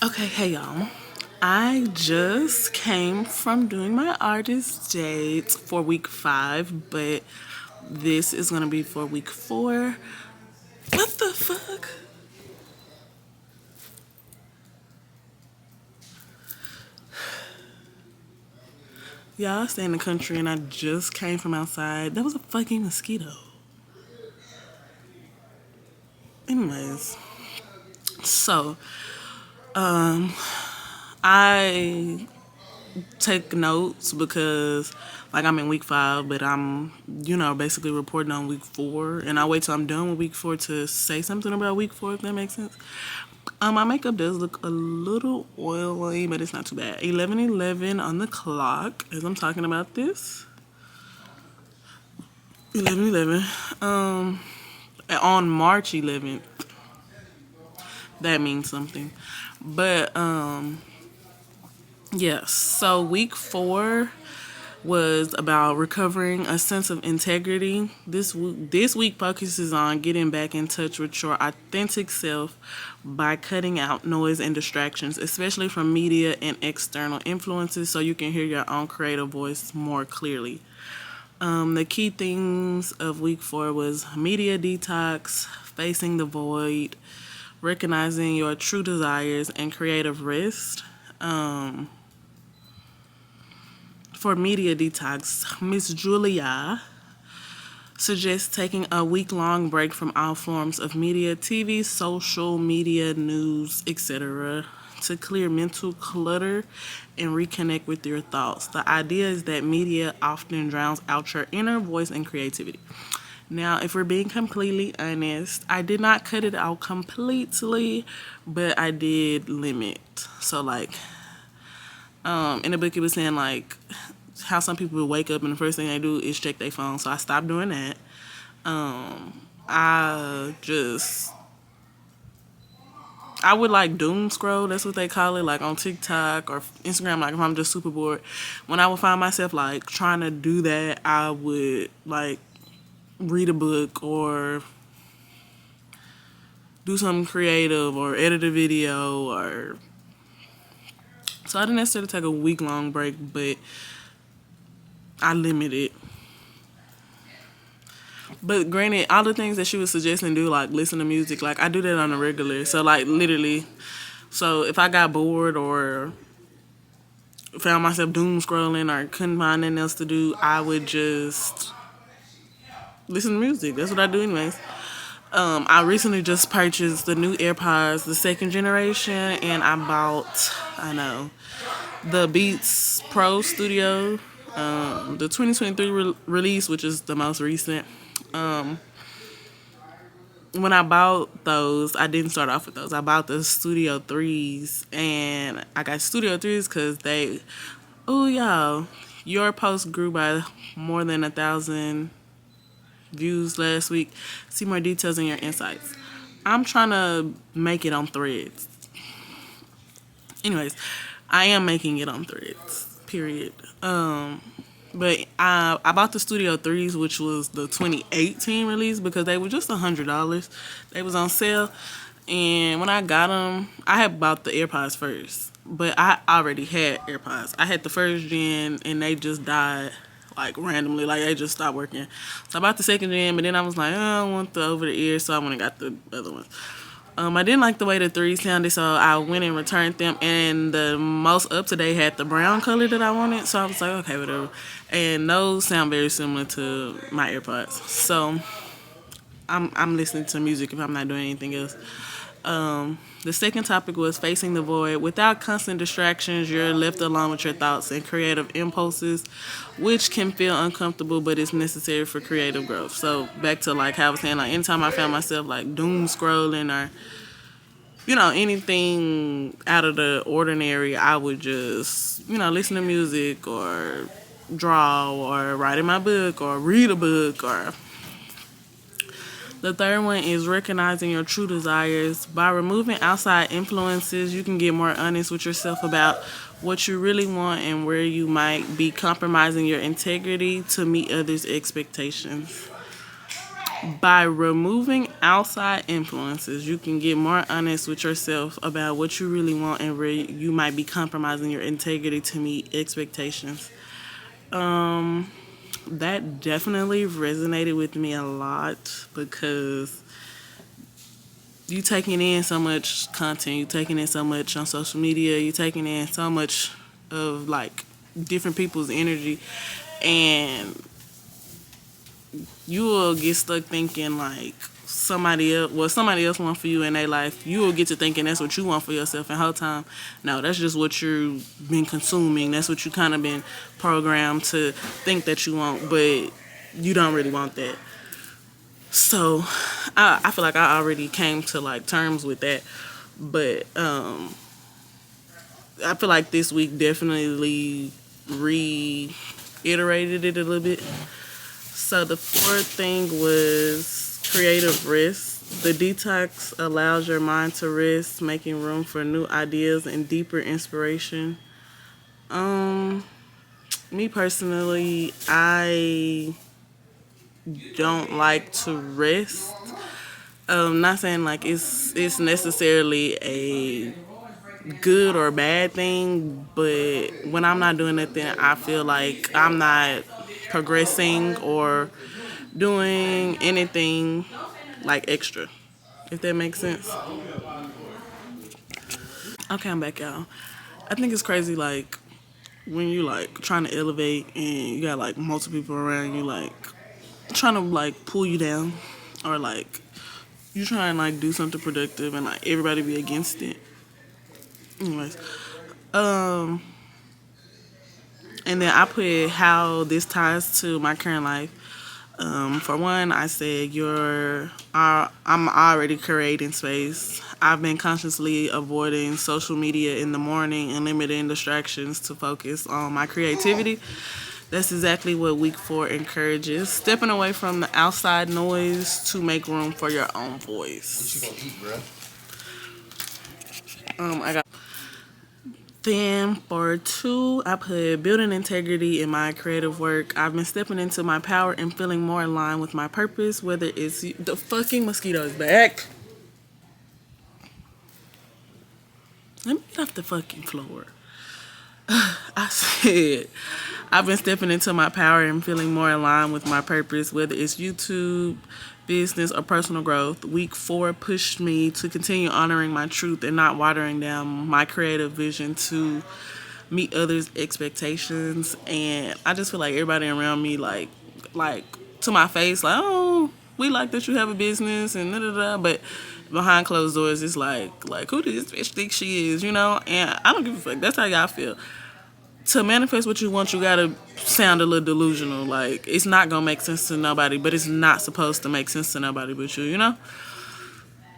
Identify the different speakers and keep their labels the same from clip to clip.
Speaker 1: Okay, hey y'all. I just came from doing my artist dates for week 5, but this is gonna be for week 4. What the fuck? Y'all, I stay in the country and I just came from outside. That was a fucking mosquito. Anyways, so I take notes because like I'm in week 5, but I'm basically reporting on week 4, and I wait till I'm done with week 4 to say something about week 4, if that makes sense. My makeup does look a little oily, but it's not too bad. 11:11 on the clock as I'm talking about this. 11:11. On March 11th. That means something. But yes. So week 4 was about recovering a sense of integrity. This week focuses on getting back in touch with your authentic self by cutting out noise and distractions, especially from media and external influences, so you can hear your own creative voice more clearly. The key themes of week 4 was media detox, facing the void, recognizing your true desires, and creative rest. For media detox, Miss Julia suggests taking a week-long break from all forms of media, TV, social media, news, etc., to clear mental clutter and reconnect with your thoughts. The idea is that media often drowns out your inner voice and creativity. Now, if we're being completely honest, I did not cut it out completely, but I did limit. So, like, in the book, it was saying, like, how some people would wake up and the first thing they do is check their phone. So I stopped doing that. I just I would like doom scroll. That's what they call it, like on TikTok or Instagram. Like if I'm just super bored, when I would find myself like trying to do that, I would like read a book or do something creative or edit a video or. So I didn't necessarily take a week long break, but I limited. But granted, all the things that she was suggesting do, like listen to music, like I do that on a regular. So like literally, so if I got bored or found myself doom scrolling or couldn't find nothing else to do, I would just listen to music. That's what I do anyways. I recently just purchased the new AirPods, the second generation, and I bought, I know, the Beats Pro Studio, the 2023 release, which is the most recent. When I bought those, I didn't start off with those. I bought the Studio 3s, and I got Studio 3s because oh, y'all, your post grew by more than 1,000 views last week. See more details in your insights. I'm trying to make it on Threads. Anyways, I am making it on Threads, period. But I bought the Studio 3s, which was the 2018 release, because they were just $100. They was on sale. And when I got them, I had bought the AirPods first. But I already had AirPods. I had the first gen, and they just died, like, randomly. Like, they just stopped working. So I bought the second gen, but then I was like, oh, I don't want the over-the-ear, so I went and got the other one. I didn't like the way the 3 sounded, so I went and returned them. And the most up to date had the brown color that I wanted, so I was like, okay, whatever. And those sound very similar to my AirPods, so I'm listening to music if I'm not doing anything else. The second topic was facing the void. Without constant distractions, you're left alone with your thoughts and creative impulses, which can feel uncomfortable, but it's necessary for creative growth. So back to like how I was saying, like anytime I found myself like doom scrolling or anything out of the ordinary, I would just listen to music or draw or write in my book or read a book or. The third one is recognizing your true desires. By removing outside influences, you can get more honest with yourself about what you really want and where you might be compromising your integrity to meet others' expectations. By removing outside influences, you can get more honest with yourself about what you really want and where you might be compromising your integrity to meet expectations. That definitely resonated with me a lot because you taking in so much content, you taking in so much on social media, you taking in so much of like different people's energy, and you will get stuck thinking like somebody else want for you in their life. You will get to thinking that's what you want for yourself, and whole time, no, that's just what you've been consuming. That's what you kind of been programmed to think that you want, but you don't really want that. So I feel like I already came to like terms with that, but I feel like this week definitely reiterated it a little bit. So the fourth thing was creative rest. The detox allows your mind to rest, making room for new ideas and deeper inspiration. Um, Me personally, I don't like to rest. Not saying like it's necessarily a good or bad thing, but when I'm not doing nothing, I feel like I'm not progressing or doing anything like extra. If that makes sense. Okay, I'm back, y'all. I think it's crazy, like when you like trying to elevate and you got like multiple people around you, like trying to like pull you down, or like you try and like do something productive and like everybody be against it. Anyways, um, and then I put how this ties to my current life. For one, I said I'm already creating space. I've been consciously avoiding social media in the morning and limiting distractions to focus on my creativity. That's exactly what week 4 encourages. Stepping away from the outside noise to make room for your own voice. What you gonna eat, bruh? I got. Then for 2, I put building integrity in my creative work. I've been stepping into my power and feeling more aligned with my purpose, whether it's the fucking mosquito's back. Let me get off the fucking floor. I said, I've been stepping into my power and feeling more aligned with my purpose, whether it's YouTube, business, or personal growth. Week 4 pushed me to continue honoring my truth and not watering down my creative vision to meet others' expectations. And I just feel like everybody around me, like to my face, like, oh, we like that you have a business and da da da, but behind closed doors, it's like who does this bitch think she is, you know? And I don't give a fuck. That's how y'all feel. To manifest what you want, you gotta sound a little delusional. Like it's not gonna make sense to nobody, but it's not supposed to make sense to nobody but you, you know.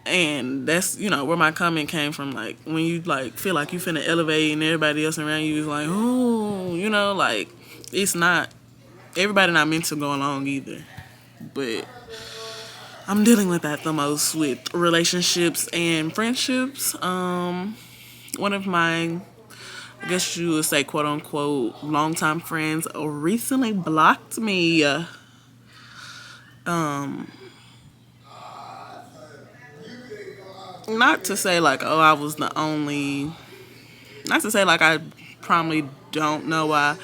Speaker 1: And that's where my comment came from. Like when you like feel like you finna elevate and everybody else around you is like, oh, like it's not. Everybody not meant to go along either. But I'm dealing with that the most with relationships and friendships. One of my, I guess you would say, quote unquote, longtime friends recently blocked me. Not to say like, oh, I was the only. Not to say like I probably don't know why,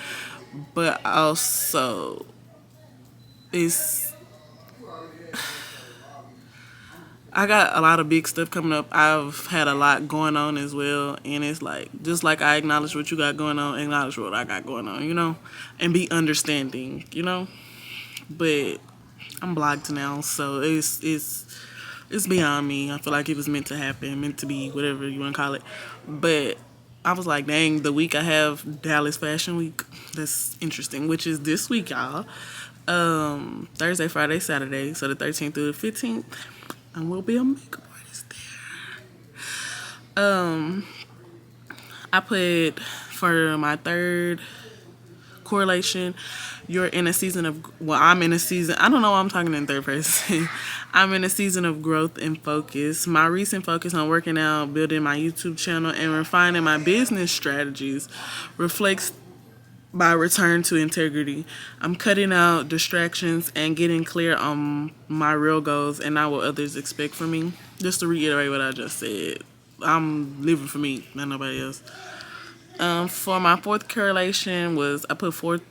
Speaker 1: but also it's. I got a lot of big stuff coming up. I've had a lot going on as well, and it's like just like I acknowledge what you got going on, acknowledge what I got going on, and be understanding, But I'm blocked now, so it's beyond me. I feel like it was meant to happen, meant to be, whatever you want to call it. But I was like, dang, the week I have Dallas Fashion Week. That's interesting, which is this week, y'all. Thursday, Friday, Saturday, so the 13th through the 15th. And we'll be a makeup artist there. I put for my third correlation, you're in a season of, I'm in a season, I don't know why I'm talking in third person. I'm in a season of growth and focus. My recent focus on working out, building my YouTube channel, and refining my business strategies reflects by return to integrity. I'm cutting out distractions and getting clear on my real goals and not what others expect from me. Just to reiterate what I just said, I'm living for me, not nobody else. For my fourth correlation was I put fourth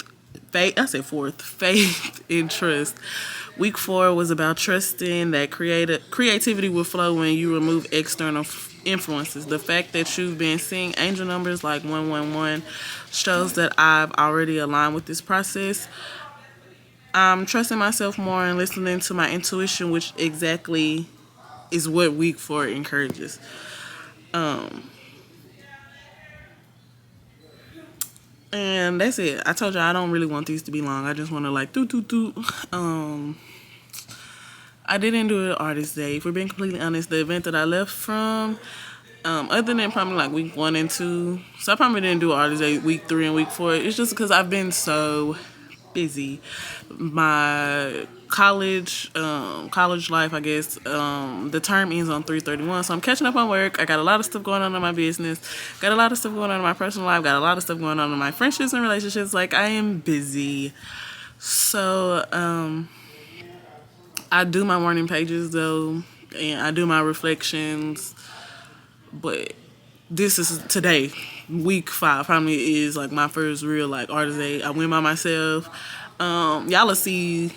Speaker 1: faith. I said fourth faith and trust. Week 4 was about trusting that creativity will flow when you remove external influences. The fact that you've been seeing angel numbers like 111 shows that I've already aligned with this process. I'm trusting myself more and listening to my intuition, which exactly is what week 4 encourages. And that's it. I told you I don't really want these to be long. I just want to like do. I didn't do it Artist Day. If we're being completely honest, the event that I left from, other than probably like week 1 and 2, so I probably didn't do Artist Day week 3 and week 4. It's just because I've been so busy. My college life, I guess, the term ends on 3/31, so I'm catching up on work. I got a lot of stuff going on in my business, got a lot of stuff going on in my personal life, got a lot of stuff going on in my friendships and relationships. Like, I am busy. So I do my morning pages though, and I do my reflections, but this is today, week 5 probably is like my first real like Artist Day. I went by myself. Y'all will see,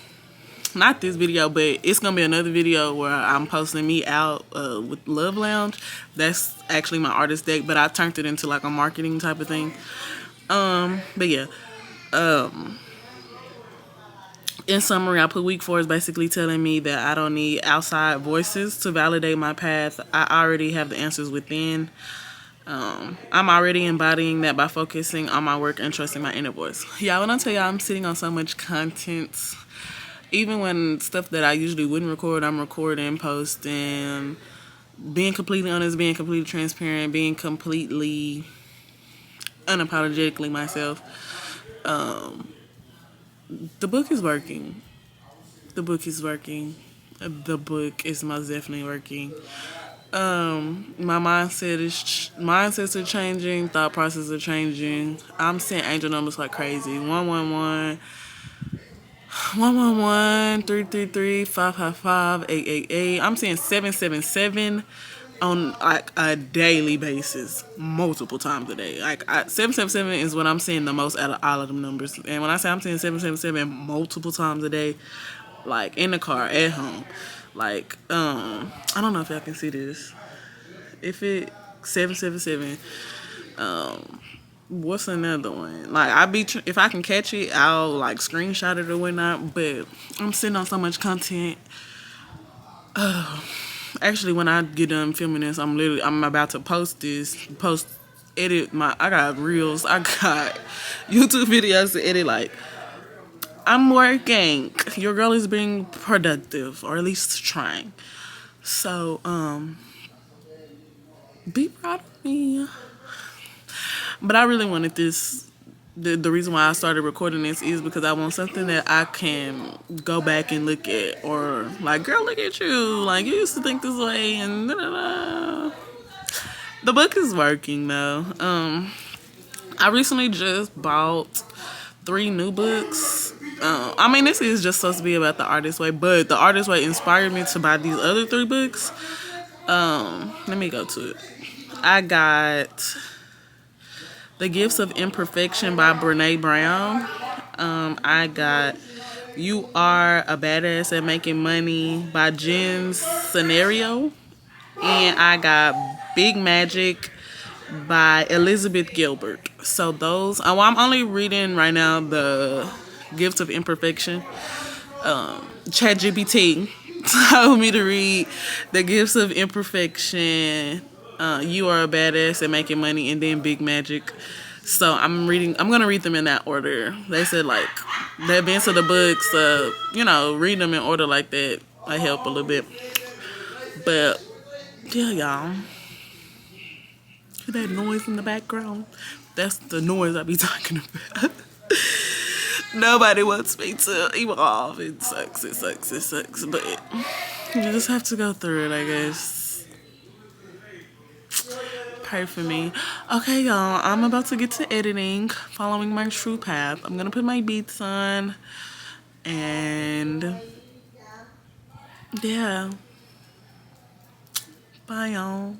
Speaker 1: not this video, but it's gonna be another video where I'm posting me out with Love Lounge. That's actually my Artist Day, but I turned it into like a marketing type of thing. But yeah, in summary, I put week 4 is basically telling me that I don't need outside voices to validate my path. I already have the answers within. I'm already embodying that by focusing on my work and trusting my inner voice. Yeah, when I tell y'all I'm sitting on so much content, even when stuff that I usually wouldn't record, I'm recording, posting, being completely honest, being completely transparent, being completely unapologetically myself. The book is working. The book is working. The book is most definitely working. My mindsets are changing, thought processes are changing. I'm seeing angel numbers like crazy. 111, 333, 555, 888. I'm seeing 777 on like a daily basis, multiple times a day. Like 777 is what I'm seeing the most out of all of them numbers. And when I say I'm seeing 777 multiple times a day, like in the car, at home, like I don't know if y'all can see this. If it 777, what's another one? Like if I can catch it, I'll like screenshot it or whatnot. But I'm sitting on so much content. Actually, when I get done filming this, I'm about to I got reels, I got YouTube videos to edit. Like, I'm working. Your girl is being productive, or at least trying. So, be proud of me. But I really wanted this. The reason why I started recording this is because I want something that I can go back and look at, or like, girl, look at you. Like, you used to think this way, and da-da-da. The book is working though. I recently just bought 3 new books. I mean, this is just supposed to be about the Artist Way, but the Artist Way inspired me to buy these other 3 books. Let me go to it. I got The Gifts of Imperfection by Brene Brown. I got You Are a Badass at Making Money by Jen Scenario. And I got Big Magic by Elizabeth Gilbert. So those, I'm only reading right now The Gifts of Imperfection. ChatGPT told me to read The Gifts of Imperfection, You Are a Badass at Making Money, and then Big Magic. So I'm gonna read them in that order. They said like the events of the books, read them in order like that might help a little bit. But yeah, y'all, hear that noise in the background? That's the noise I be talking about. Nobody wants me to evolve. It sucks. But you just have to go through it, I guess. pray for me. Okay, y'all, I'm about to get to editing, following my true path. I'm gonna put my beats on, and yeah, bye, y'all.